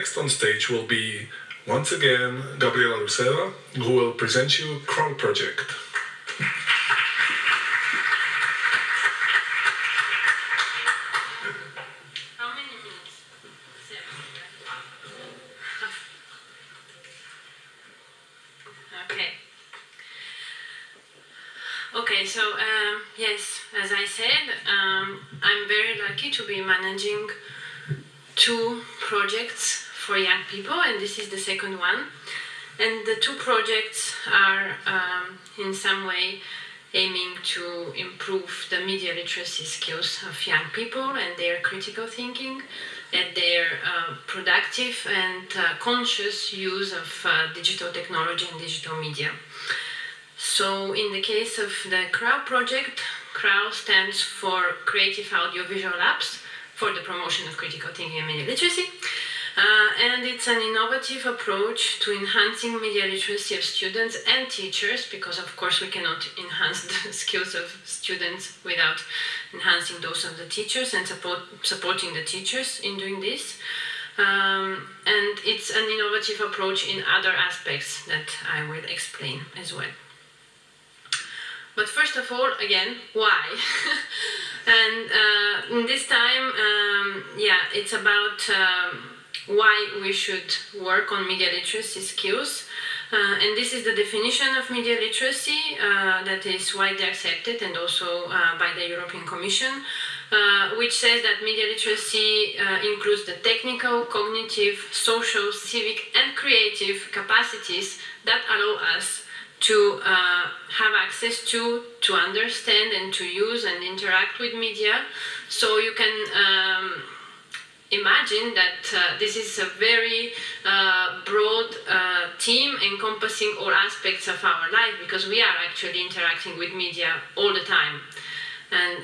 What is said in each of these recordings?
Next on stage will be, once again, Gabriela Ruseva, who will present you Cral project. How many minutes? 7, right? Okay, so yes, as I said, I'm very lucky to be managing 2 projects for young people, and this is the second one. And the 2 projects are in some way aiming to improve the media literacy skills of young people and their critical thinking and their productive and conscious use of digital technology and digital media. So in the case of the Cral project, Cral stands for Creative Audiovisual Apps for the promotion of critical thinking and media literacy. And it's an innovative approach to enhancing media literacy of students and teachers, because of course we cannot enhance the skills of students without enhancing those of the teachers and supporting the teachers in doing this. And it's an innovative approach in other aspects that I will explain as well. But first of all, again, why? And this time, it's about why we should work on media literacy skills. And this is the definition of media literacy that is widely accepted and also by the European Commission, which says that media literacy includes the technical, cognitive, social, civic and creative capacities that allow us to have access to understand and to use and interact with media. So you can imagine that this is a very broad theme encompassing all aspects of our life, because we are actually interacting with media all the time. And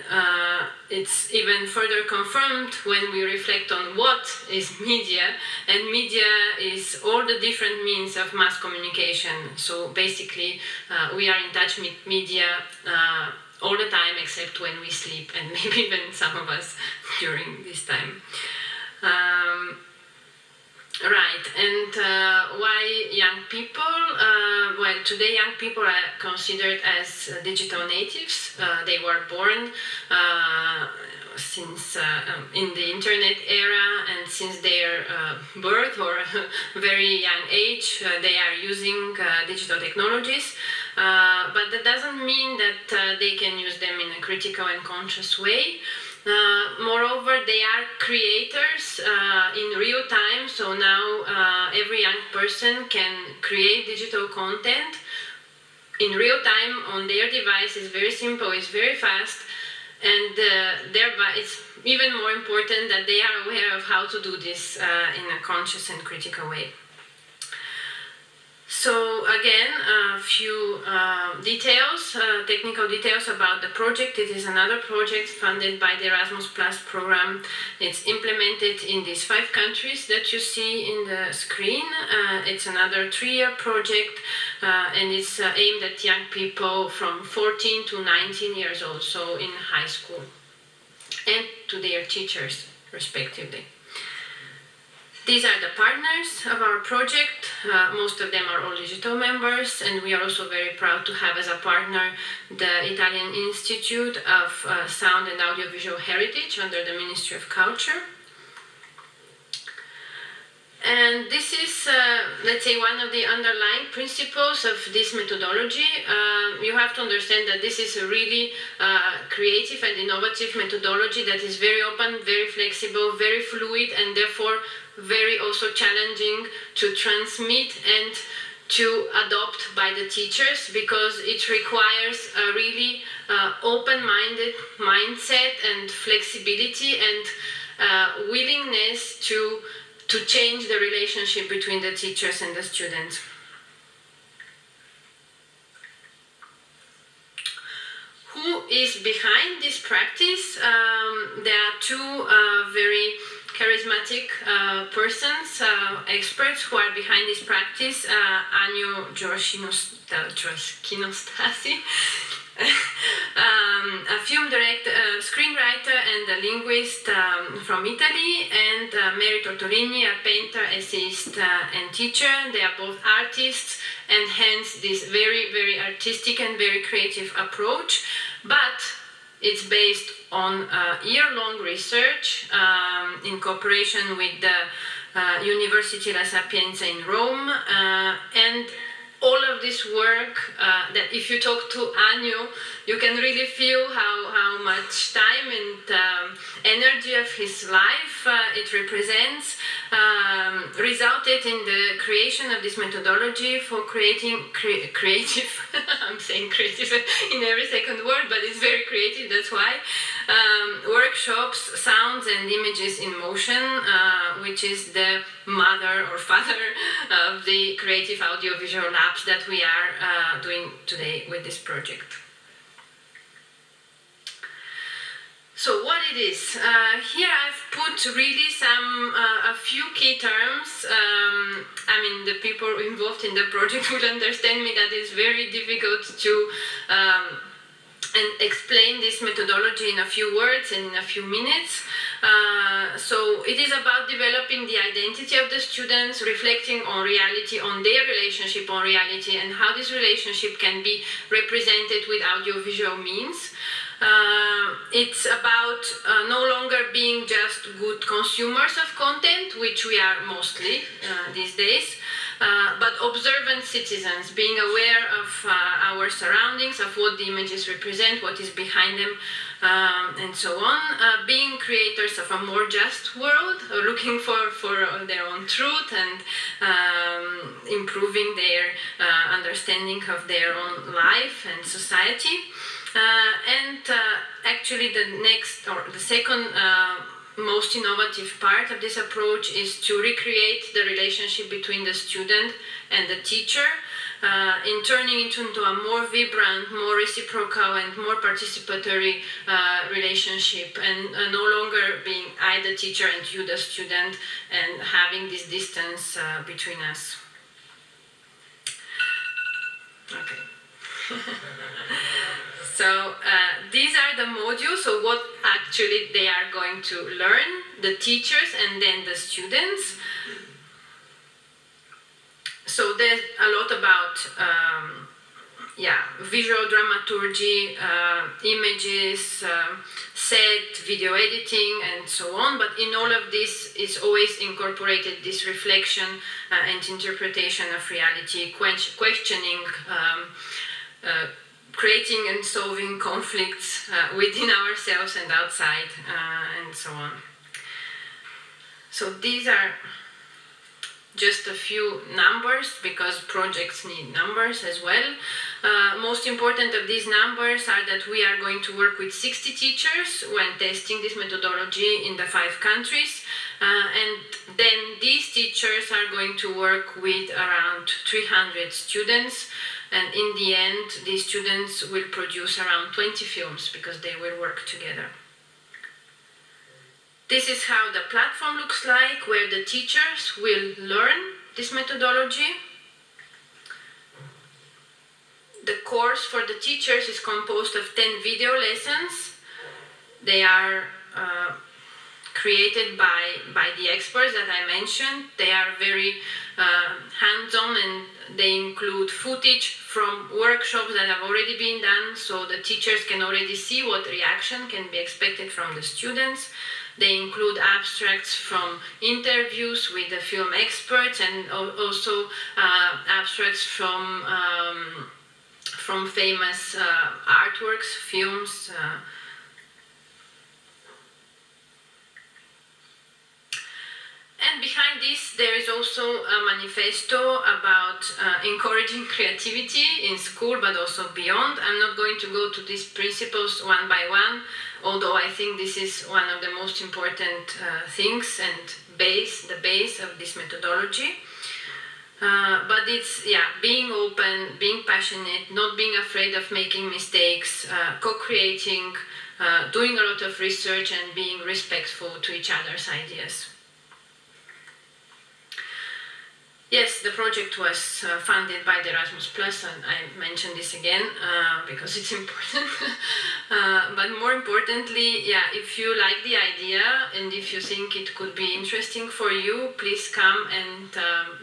it's even further confirmed when we reflect on what is media, and media is all the different means of mass communication. So basically, we are in touch with media all the time except when we sleep, and maybe even some of us during this time. Right, and why young people? Well, today young people are considered as digital natives. They were born since in the internet era, and since their birth or very young age, they are using digital technologies. But that doesn't mean that they can use them in a critical and conscious way. Moreover, they are creators in real time, so now every young person can create digital content in real time on their device. It's very simple, it's very fast, and thereby it's even more important that they are aware of how to do this in a conscious and critical way. So again, a few details, technical details about the project. It is another project funded by the Erasmus Plus program. It's implemented in these 5 countries that you see in the screen. It's another 3-year project, and it's aimed at young people from 14 to 19 years old, so in high school, and to their teachers, respectively. These are the partners of our project. Most of them are all digital members, and we are also very proud to have as a partner the Italian Institute of Sound and Audiovisual Heritage under the Ministry of Culture. And this is, let's say, one of the underlying principles of this methodology. You have to understand that this is a really creative and innovative methodology that is very open, very flexible, very fluid, and therefore very also challenging to transmit and to adopt by the teachers, because it requires a really open-minded mindset and flexibility and willingness to change the relationship between the teachers and the students. Who is behind this practice? There are 2 very charismatic persons, experts who are behind this practice, Annio Stasi a film director, screenwriter and a linguist from Italy, and M.Tortolini, a painter, essayist and teacher. They are both artists, and hence this very, very artistic and very creative approach. But it's based on year-long research in cooperation with the University La Sapienza in Rome, and all of this work that if you talk to Annio, you can really feel how much time and energy of his life it represents, resulted in the creation of this methodology for creating creative, I'm saying creative in every second word, but it's very creative, that's why, workshops, sounds and images in motion, which is the mother or father of the creative audiovisual labs that we are doing today with this project. So what it is, here I've put really a few key terms. I mean, the people involved in the project will understand me that it's very difficult to and explain this methodology in a few words and in a few minutes. So it is about developing the identity of the students, reflecting on reality, on their relationship on reality, and how this relationship can be represented with audiovisual means. It's about no longer being just good consumers of content, which we are mostly these days, but observant citizens, being aware of our surroundings, of what the images represent, what is behind them, and so on. Being creators of a more just world, looking for their own truth and improving their understanding of their own life and society. And actually the second most innovative part of this approach is to recreate the relationship between the student and the teacher, in turning it into a more vibrant, more reciprocal and more participatory relationship, and no longer being I the teacher and you the student, and having this distance between us. Okay. So these are the modules, so what actually they are going to learn, the teachers and then the students. So there's a lot about visual dramaturgy, images, set, video editing and so on, but in all of this is always incorporated this reflection and interpretation of reality, questioning, creating and solving conflicts within ourselves and outside, and so on. So these are just a few numbers, because projects need numbers as well. Most important of these numbers are that we are going to work with 60 teachers when testing this methodology in the 5 countries. And then these teachers are going to work with around 300 students. And in the end, these students will produce around 20 films because they will work together. This is how the platform looks like, where the teachers will learn this methodology. The course for the teachers is composed of 10 video lessons. They are created by the experts that I mentioned. They are very hands-on, and they include footage from workshops that have already been done, so the teachers can already see what reaction can be expected from the students. They include abstracts from interviews with the film experts, and also abstracts from famous artworks, films. And behind this, there is also a manifesto about encouraging creativity in school, but also beyond. I'm not going to go to these principles one by one, although I think this is one of the most important things and the base of this methodology. But it's, being open, being passionate, not being afraid of making mistakes, co-creating, doing a lot of research, and being respectful to each other's ideas. Yes, the project was funded by the Erasmus Plus, and I mentioned this again because it's important. But more importantly, yeah, if you like the idea and if you think it could be interesting for you, please come and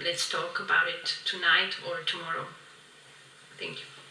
let's talk about it tonight or tomorrow. Thank you.